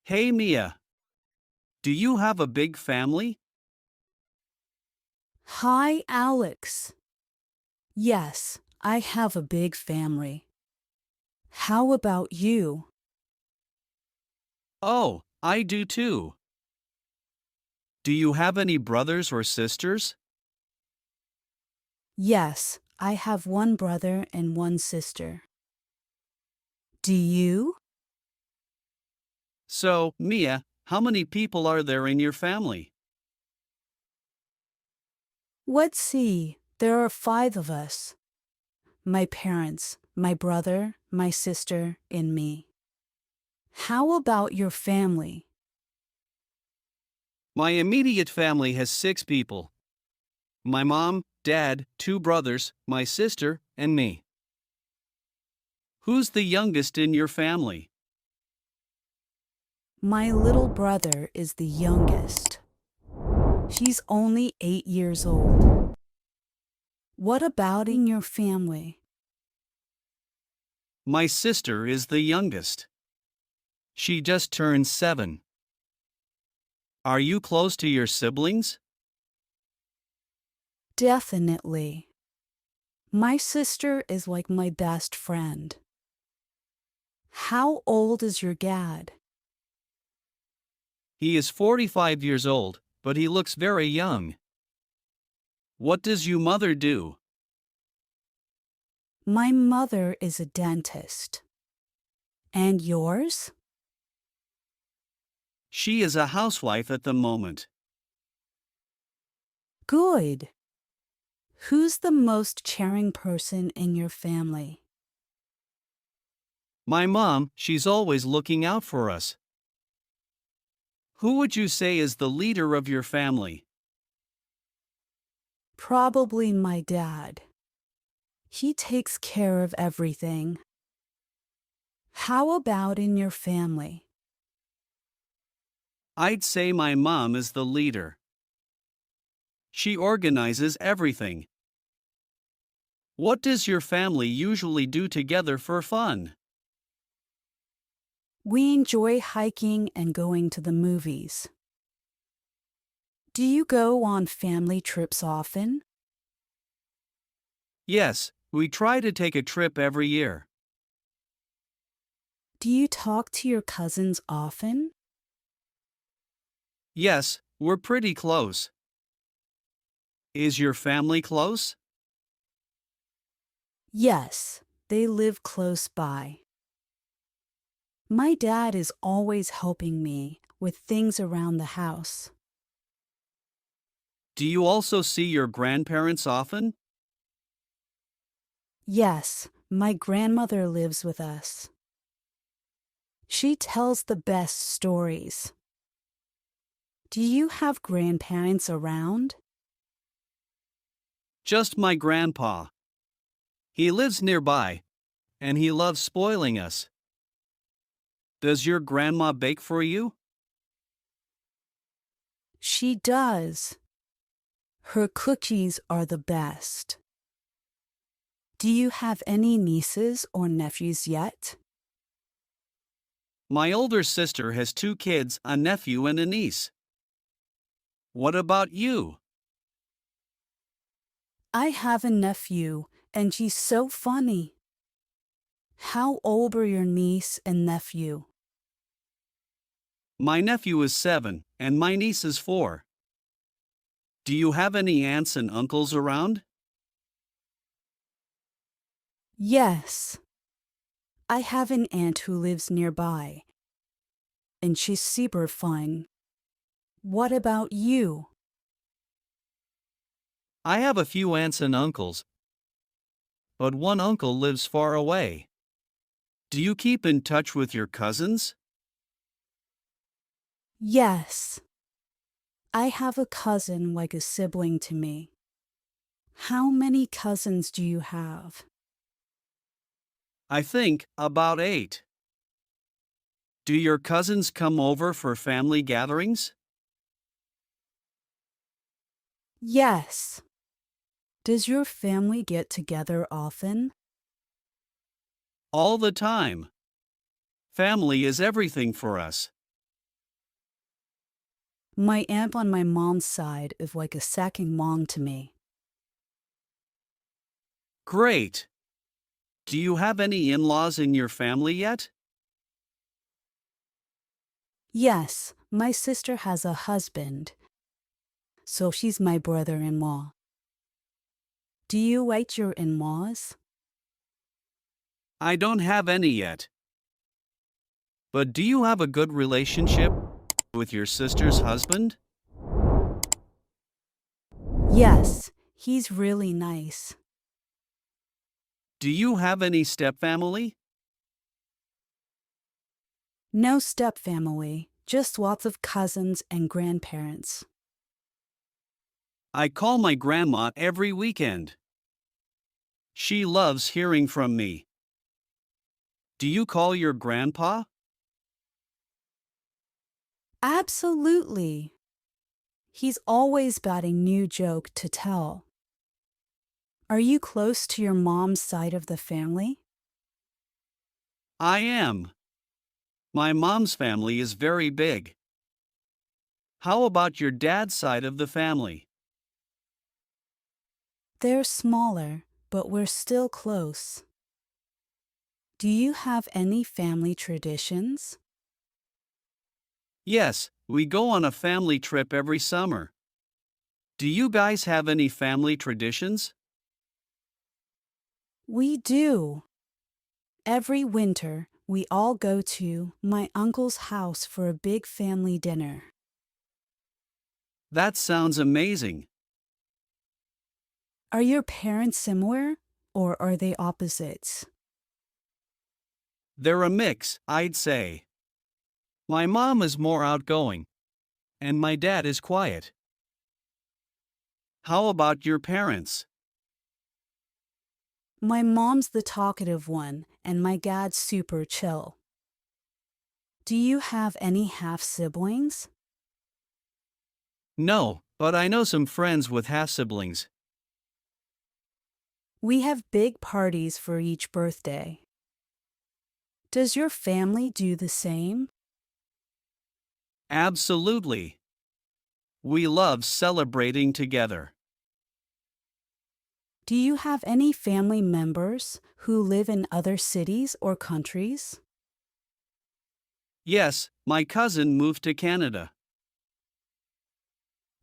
Hey Mia, do you have a big family? Hi, Alex. Yes, I have a big family. How about you? Oh, I do too. Do you have any brothers or sisters? Yes, I have one brother and one sister. Do you? So, Mia, how many people are there in your family? Let's see, there are five of us. My parents, my brother, my sister, and me. How about your family? My immediate family has 6 people. My mom, dad, 2 brothers, my sister, and me. Who's the youngest in your family? My little brother is the youngest. She's only 8 years old. What about in your family? My sister is the youngest. She just turned 7. Are you close to your siblings? Definitely. My sister is like my best friend. How old is your dad? He is 45 years old, but he looks very young. What does your mother do? My mother is a dentist. And yours? She is a housewife at the moment. Good. Who's the most caring person in your family? My mom, she's always looking out for us. Who would you say is the leader of your family? Probably my dad. He takes care of everything. How about in your family? I'd say my mom is the leader. She organizes everything. What does your family usually do together for fun? We enjoy hiking and going to the movies. Do you go on family trips often? Yes, we try to take a trip every year. Do you talk to your cousins often? Yes, we're pretty close. Is your family close? Yes, they live close by. My dad is always helping me with things around the house. Do you also see your grandparents often? Yes, my grandmother lives with us. She tells the best stories. Do you have grandparents around? Just my grandpa. He lives nearby, and he loves spoiling us. Does your grandma bake for you? She does. Her cookies are the best. Do you have any nieces or nephews yet? My older sister has 2 kids, a nephew and a niece. What about you? I have a nephew, and she's so funny. How old are your niece and nephew? My nephew is 7, and my niece is 4. Do you have any aunts and uncles around? Yes. I have an aunt who lives nearby, and she's super fun. What about you? I have a few aunts and uncles, but one uncle lives far away. Do you keep in touch with your cousins? Yes. I have a cousin like a sibling to me. How many cousins do you have? I think about 8. Do your cousins come over for family gatherings? Yes. Does your family get together often? All the time. Family is everything for us. My aunt on my mom's side is like a second mom to me. Great! Do you have any in laws in your family yet? Yes, my sister has a husband, so she's my brother in law. Do you like your in laws? I don't have any yet. But do you have a good relationship with your sister's husband? Yes, he's really nice. Do you have any stepfamily? No stepfamily, just lots of cousins and grandparents. I call my grandma every weekend. She loves hearing from me. Do you call your grandpa? Absolutely. He's always got a new joke to tell. Are you close to your mom's side of the family? I am. My mom's family is very big. How about your dad's side of the family? They're smaller, but we're still close. Do you have any family traditions? Yes, we go on a family trip every summer. Do you guys have any family traditions? We do. Every winter, we all go to my uncle's house for a big family dinner. That sounds amazing. Are your parents similar, or are they opposites? They're a mix, I'd say. My mom is more outgoing, and my dad is quiet. How about your parents? My mom's the talkative one, and my dad's super chill. Do you have any half siblings? No, but I know some friends with half siblings. We have big parties for each birthday. Does your family do the same? Absolutely. We love celebrating together. Do you have any family members who live in other cities or countries? Yes, my cousin moved to Canada.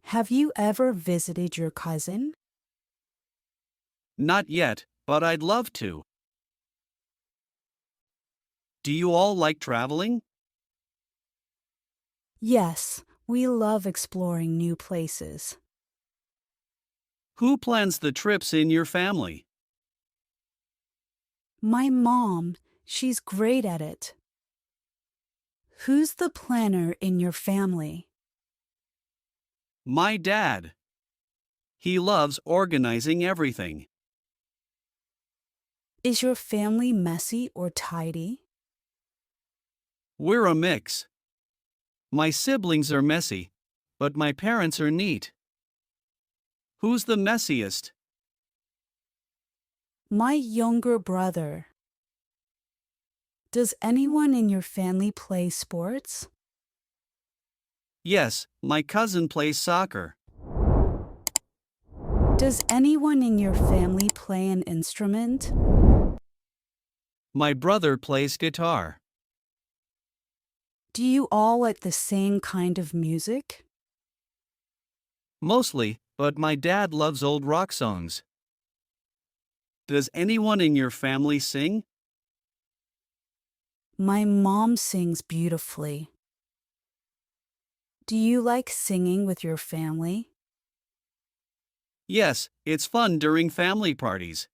Have you ever visited your cousin? Not yet, but I'd love to. Do you all like traveling? Yes, we love exploring new places. Who plans the trips in your family? My mom, she's great at it. Who's the planner in your family? My dad. He loves organizing everything. Is your family messy or tidy? We're a mix. My siblings are messy, but my parents are neat. Who's the messiest? My younger brother. Does anyone in your family play sports? Yes, my cousin plays soccer. Does anyone in your family play an instrument? My brother plays guitar. Do you all like the same kind of music? Mostly, but my dad loves old rock songs. Does anyone in your family sing? My mom sings beautifully. Do you like singing with your family? Yes, it's fun during family parties.